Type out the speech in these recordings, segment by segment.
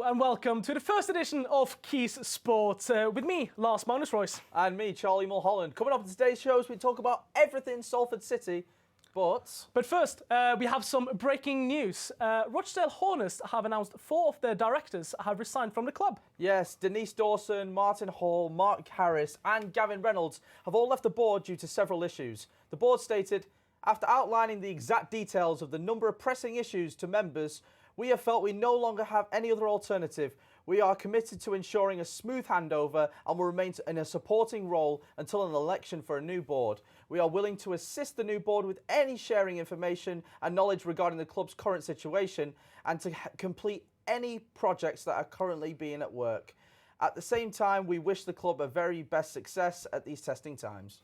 and welcome to the first edition of Quays Sports with me, Lars Magnus Royce. And me, Charlie Mulholland. Coming up in today's shows, we talk about everything Salford City, But first, we have some breaking news. Rochdale Hornets have announced 4 of their directors have resigned from the club. Yes, Denise Dawson, Martin Hall, Mark Harris and Gavin Reynolds have all left the board due to several issues. The board stated, after outlining the exact details of the number of pressing issues to members, we have felt we no longer have any other alternative. We are committed to ensuring a smooth handover and will remain in a supporting role until an election for a new board. We are willing to assist the new board with any sharing information and knowledge regarding the club's current situation and to complete any projects that are currently being at work. At the same time, we wish the club a very best success at these testing times.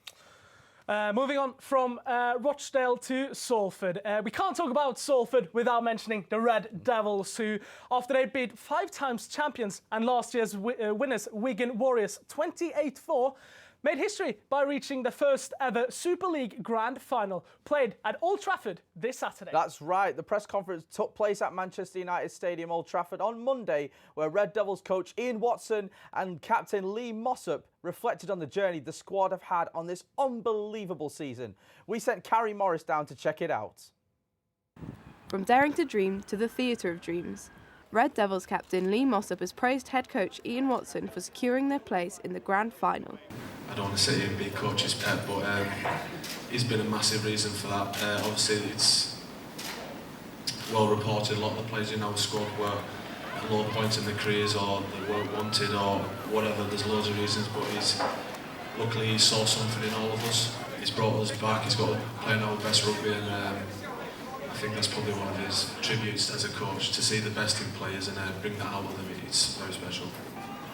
Moving on from Rochdale to Salford. We can't talk about Salford without mentioning the Red Devils, who, after they beat 5 times champions and last year's winners, Wigan Warriors, 28-4, made history by reaching the first ever Super League Grand Final, played at Old Trafford this Saturday. That's right. The press conference took place at Manchester United Stadium, Old Trafford, on Monday, where Red Devils coach Ian Watson and captain Lee Mossop reflected on the journey the squad have had on this unbelievable season. We sent Carrie Morris down to check it out. From daring to dream to the theatre of dreams, Red Devils captain Lee Mossop has praised head coach Ian Watson for securing their place in the grand final. I don't want to sit here and be a coach's pet, but he's been a massive reason for that. Obviously, it's well reported, a lot of the players in our squad were at low points in their careers or they weren't wanted or whatever. There's loads of reasons, but luckily he saw something in all of us. He's brought us back, he's got to play our best rugby, and I think that's probably one of his tributes as a coach, to see the best in players and bring that out of them. It's very special.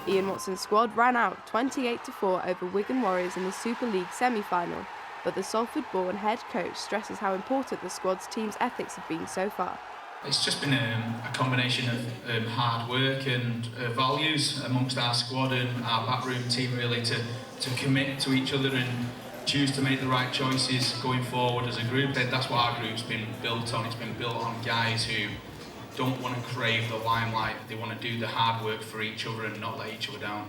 Ian Watson's squad ran out 28-4 over Wigan Warriors in the Super League semi-final, but the Salford-born head coach stresses how important the squad's team's ethics have been so far. It's just been a combination of hard work and values amongst our squad and our backroom team, really, to commit to each other and choose to make the right choices going forward as a group. That's what our group's been built on. It's been built on guys who don't want to crave the limelight. They want to do the hard work for each other and not let each other down.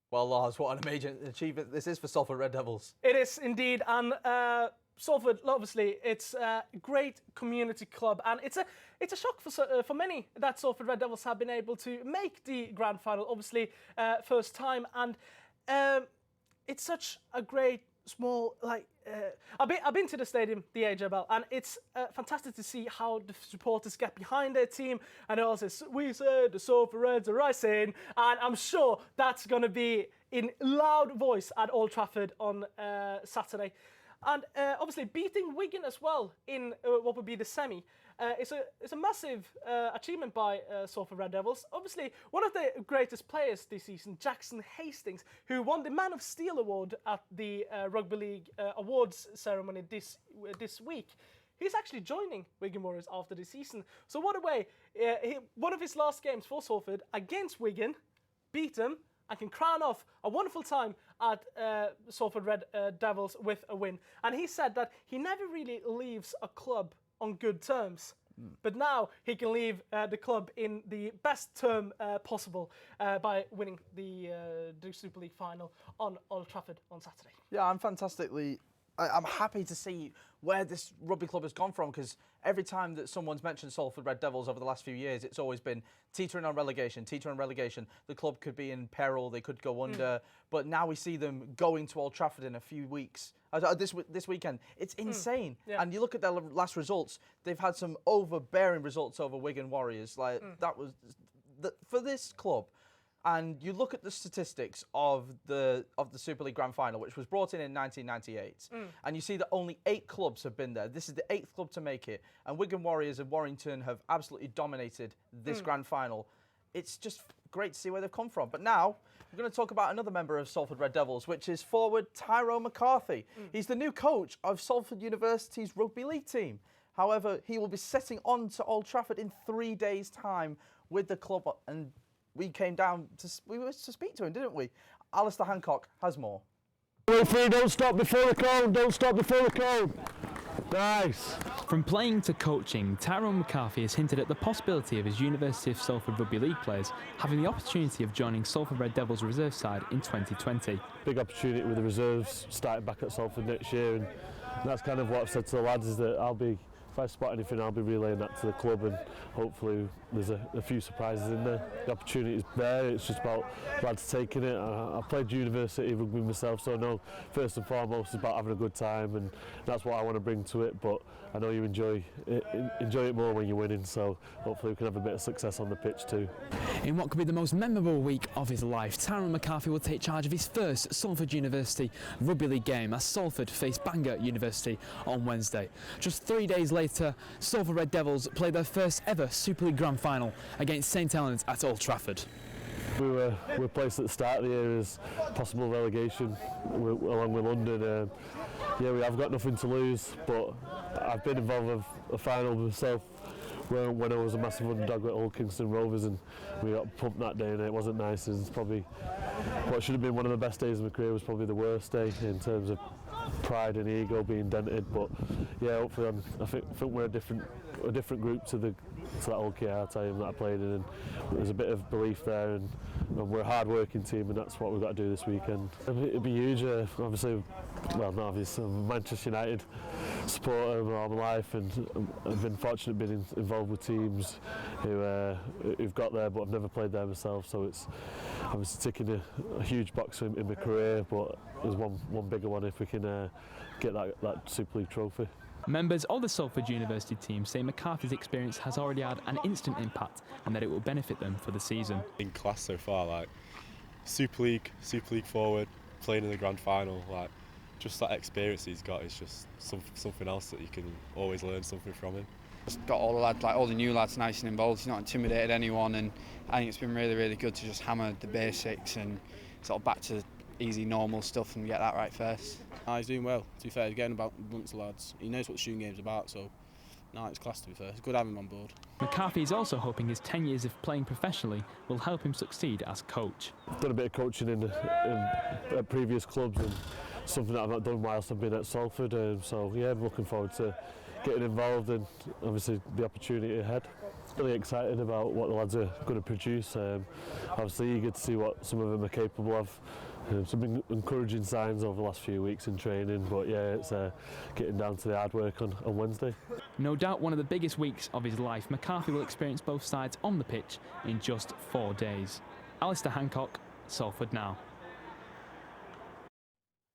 Well, Lars, what an amazing achievement this is for Salford Red Devils. It is indeed, and Salford, obviously, it's a great community club, and it's a shock for many that Salford Red Devils have been able to make the grand final. Obviously, first time, and it's such a great small I've been to the stadium, the AJ Bell, and it's fantastic to see how the supporters get behind their team, and also we said the Salford Reds are rising, and I'm sure that's going to be in loud voice at Old Trafford on Saturday. And obviously beating Wigan as well in what would be the semi is a massive achievement by Salford Red Devils. Obviously, one of the greatest players this season, Jackson Hastings, who won the Man of Steel award at the Rugby League awards ceremony this week. He's actually joining Wigan Warriors after the season. So what a way! One of his last games for Salford against Wigan, beat them, and can crown off a wonderful time at Salford Red Devils with a win. And he said that he never really leaves a club on good terms. But now he can leave the club in the best term possible by winning the Super League final on Old Trafford on Saturday. Yeah, I'm happy to see where this rugby club has gone from, because every time that someone's mentioned Salford Red Devils over the last few years, it's always been teetering on relegation. The club could be in peril, they could go under, but now we see them going to Old Trafford in a few weeks. This weekend. It's insane. Yeah. And you look at their last results, they've had some overbearing results over Wigan Warriors. That was for this club. And you look at the statistics of the Super League Grand Final, which was brought in 1998, and you see that only 8 clubs have been there. This is the 8th club to make it, and Wigan Warriors and Warrington have absolutely dominated this Grand Final. It's just great to see where they've come from. But now we're going to talk about another member of Salford Red Devils, which is forward Tyrone McCarthy. He's the new coach of Salford University's rugby league team. However, he will be setting on to Old Trafford in 3 days' time with the club, and we came down to speak to him, didn't we? Alistair Hancock has more. Wait for you, don't stop before the crowd, don't stop before the crowd. Nice! From playing to coaching, Tyrone McCarthy has hinted at the possibility of his University of Salford Rugby League players having the opportunity of joining Salford Red Devils reserve side in 2020. Big opportunity with the reserves starting back at Salford next year, and that's kind of what I've said to the lads, is that if I spot anything, I'll be relaying that to the club, and hopefully there's a few surprises in there. The opportunity is there, it's just about lads taking it. I played university rugby myself, so I know first and foremost it's about having a good time, and that's what I want to bring to it, but I know you enjoy it more when you're winning, so hopefully we can have a bit of success on the pitch too. In what could be the most memorable week of his life, Tyrone McCarthy will take charge of his first Salford University Rugby League game as Salford face Bangor University on Wednesday. Just 3 days later, Salford Red Devils played their first ever Super League Grand Final against St Helens at Old Trafford. We were placed at the start of the year as possible relegation along with London. Yeah, we have got nothing to lose, but I've been involved with a final myself when I was a massive underdog at Old Kingston Rovers, and we got pumped that day and it wasn't nice. It's probably what should have been one of the best days of my career was probably the worst day in terms of pride and ego being dented. But yeah, hopefully I think we're a different group to that old KR team that I played in, and there's a bit of belief there, and we're a hard working team, and that's what we've got to do this weekend. It'd be huge, obviously, well not obviously, I'm a Manchester United supporter all my life, and I've been fortunate being involved with teams who've got there, but I've never played there myself, so it's obviously ticking a huge box in my career, but there's one bigger one if we can get that Super League trophy. Members of the Salford University team say McCarthy's experience has already had an instant impact and that it will benefit them for the season. In class so far, like Super League forward, playing in the grand final, like just that experience he's got is just something else that you can always learn something from him. Just got all the lads, like all the new lads, nice and involved. He's not intimidated anyone, and I think it's been really, really good to just hammer the basics and sort of back to easy, normal stuff and get that right first. He's doing well, to be fair. He's getting about amongst the lads. He knows what the shooting game's about, so it's class, to be fair. It's good having him on board. McCarthy is also hoping his 10 years of playing professionally will help him succeed as coach. I've done a bit of coaching in previous clubs, and something that I've not done whilst I've been at Salford, so yeah, I'm looking forward to getting involved and obviously the opportunity ahead. Really excited about what the lads are going to produce. Obviously eager to see what some of them are capable of. Some encouraging signs over the last few weeks in training, but yeah, it's getting down to the hard work on Wednesday. No doubt one of the biggest weeks of his life, McCarthy will experience both sides on the pitch in just 4 days. Alistair Hancock, Salford Now.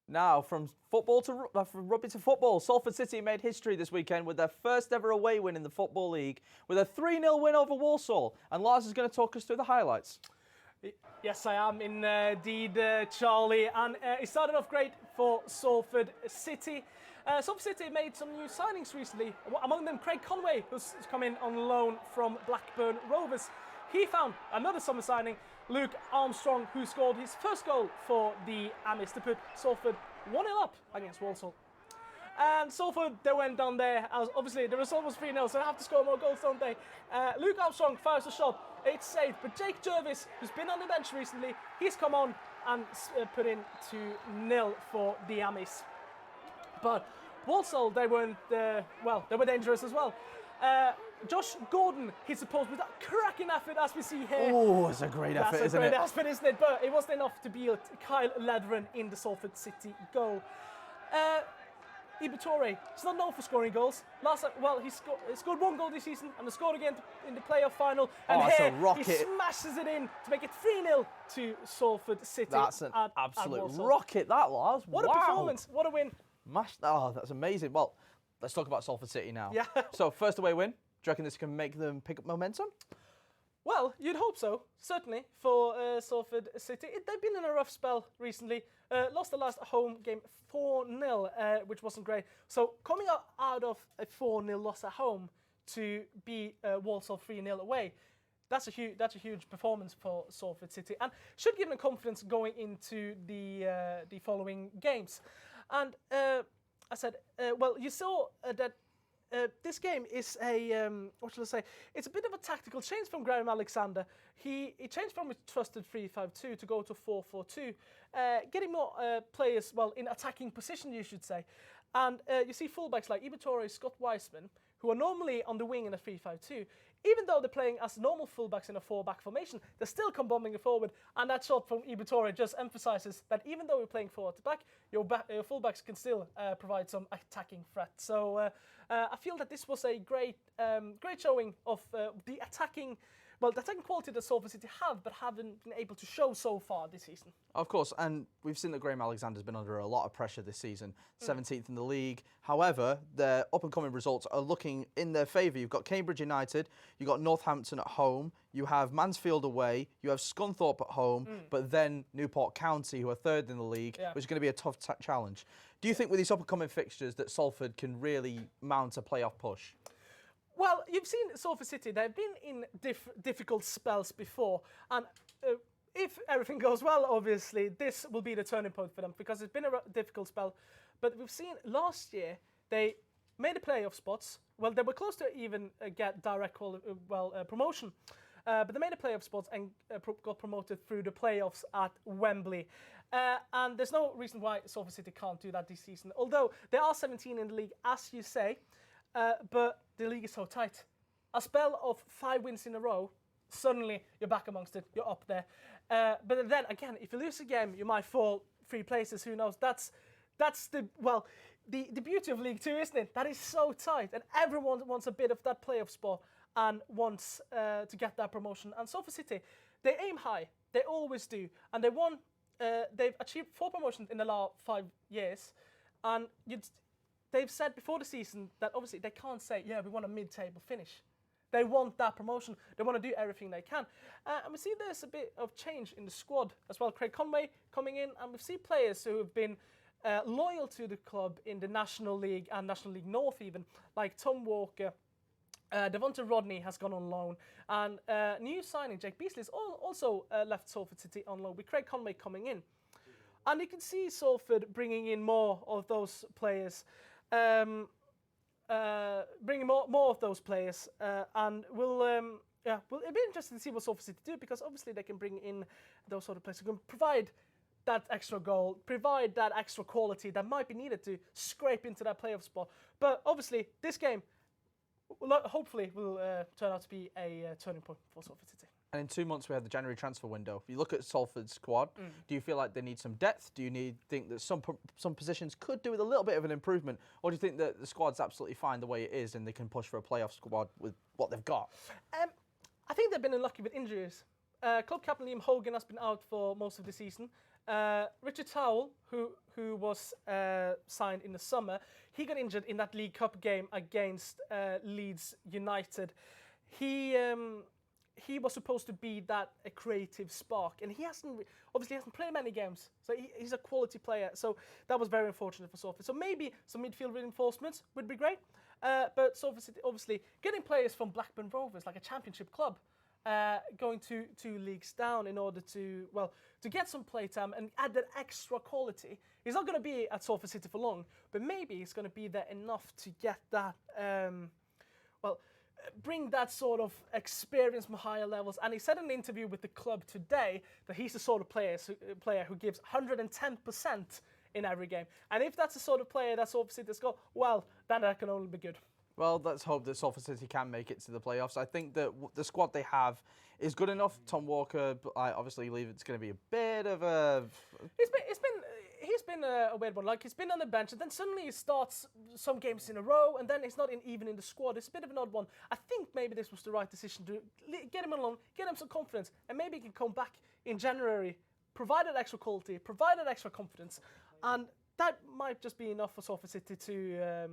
Now, from rugby to football, Salford City made history this weekend with their first ever away win in the Football League with a 3-0 win over Walsall. And Lars is going to talk us through the highlights. Yes, I am indeed, Charlie. And it started off great for Salford City. Salford City made some new signings recently. Among them, Craig Conway, who's come in on loan from Blackburn Rovers. He found another summer signing, Luke Armstrong, who scored his first goal for the Amis to put Salford 1-0 up against Walsall. And Salford, they went down there. Obviously, the result was 3-0, so they have to score more goals, don't they? Luke Armstrong fires the shot. It's saved. But Jake Jervis, who's been on the bench recently, he's come on and put in 2-0 for the Amis. But Walsall, they weren't, they were dangerous as well. Josh Gordon hit the post with a cracking effort, as we see here. Oh, it's a great effort, isn't it? That's a great effort, isn't it? But it wasn't enough to beat Kyle Ledren in the Salford City goal. Ibitore, he's not known for scoring goals. He scored 1 goal this season and he scored again in the playoff final. And here, he smashes it in to make it 3-0 to Salford City. That's an absolute rocket, that, Lars. What a performance, what a win. That's amazing. Well, let's talk about Salford City now. Yeah. So, first away win. Do you reckon this can make them pick up momentum? Well, you'd hope so, certainly, for Salford City. They've been in a rough spell recently. Lost the last home game 4-0, which wasn't great. So coming out of a 4-0 loss at home to be Walsall 3-0 away, that's a huge performance for Salford City, and should give them confidence going into the following games. And I said, you saw that this game is a, what shall I say, it's a bit of a tactical change from Graham Alexander. He changed from his trusted 3-5-2 to go to 4-4-2, getting more players, well, in attacking position, you should say. And you see fullbacks like Ibitore, Scott Wiseman, who are normally on the wing in a 3-5-2, even though they're playing as normal fullbacks in a 4-back formation, they still come bombing forward. And that shot from Ibitore just emphasises that even though we're playing forward to back, your fullbacks can still provide some attacking threat. So I feel that this was a great showing of the attacking quality that Salford City have, but haven't been able to show so far this season. Of course, and we've seen that Graham Alexander's been under a lot of pressure this season, 17th in the league. However, their up-and-coming results are looking in their favour. You've got Cambridge United, you've got Northampton at home, you have Mansfield away, you have Scunthorpe at home, but then Newport County, who are third in the league, which is going to be a tough challenge. Do you think with these up-and-coming fixtures that Salford can really mount a playoff push? Well, you've seen Salford City. They've been in difficult spells before. And if everything goes well, obviously, this will be the turning point for them because it's been a difficult spell. But we've seen last year, they made the playoff spots. Well, they were close to even get direct promotion. But they made the playoff spots and got promoted through the playoffs at Wembley. And there's no reason why Salford City can't do that this season. Although they are 17 in the league, as you say. But the league is so tight. A spell of 5 wins in a row, suddenly you're back amongst it, you're up there. But then again, if you lose a game, you might fall 3 places, who knows? That's the beauty of League 2, isn't it? That is so tight, and everyone wants a bit of that playoff spot and wants to get that promotion. And Salford City, they aim high, they always do, and they've achieved 4 promotions in the last 5 years, and they've said before the season that obviously they can't say, yeah, we want a mid-table finish. They want that promotion. They want to do everything they can. And we see there's a bit of change in the squad as well. Craig Conway coming in, and we see players who have been loyal to the club in the National League and National League North even, like Tom Walker. Devonta Rodney has gone on loan. And new signing, Jake Beasley, has also left Salford City on loan, with Craig Conway coming in. And you can see Salford bringing in more of those players. Bringing more of those players, and it'll be interesting to see what Salford City do, because obviously they can bring in those sort of players who can provide that extra goal, provide that extra quality that might be needed to scrape into that playoff spot. But obviously, this game hopefully will turn out to be a turning point for Salford City. And in 2 months, we have the January transfer window. If you look at Salford's squad, do you feel like they need some depth? Do you think that some positions could do with a little bit of an improvement? Or do you think that the squad's absolutely fine the way it is and they can push for a playoff squad with what they've got? I think they've been unlucky with injuries. Club captain Liam Hogan has been out for most of the season. Richard Towell, who was signed in the summer, he got injured in that League Cup game against Leeds United. He was supposed to be that a creative spark, and he hasn't played many games, so he's a quality player. So that was very unfortunate for Salford. So maybe some midfield reinforcements would be great. But Salford City, obviously, getting players from Blackburn Rovers, like a championship club, going to 2 leagues down in order to get some playtime and add that extra quality. He's not going to be at Salford City for long, but maybe he's going to be there enough to get that, bring that sort of experience from higher levels. And he said in an interview with the club today that he's the sort of player who gives 110% in every game. And if that's the sort of player that Salford City has got, well, then that can only be good. Well, let's hope that Salford City can make it to the playoffs. I think that the squad they have is good enough. Tom Walker, I obviously believe it's going to be a bit of a... He's been a weird one. Like, he's been on the bench, and then suddenly he starts some games in a row, and then he's not even in the squad. It's a bit of an odd one. I think maybe this was the right decision to get him along, get him some confidence, and maybe he can come back in January, provide that extra quality, provide that extra confidence, and that might just be enough for Salford City to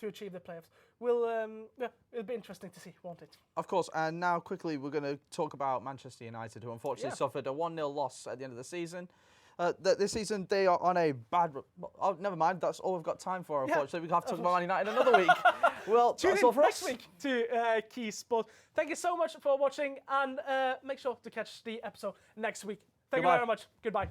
achieve the playoffs. It'll be interesting to see, won't it? Of course. And now, quickly, we're going to talk about Manchester United, who unfortunately suffered a 1-0 loss at the end of the season. This season, they are on a bad... Oh, never mind. That's all we've got time for, unfortunately. We'll have to talk about Man United another week. Well, tune in next week to Quays Sport. Thank you so much for watching, and make sure to catch the episode next week. Thank you very much. Goodbye.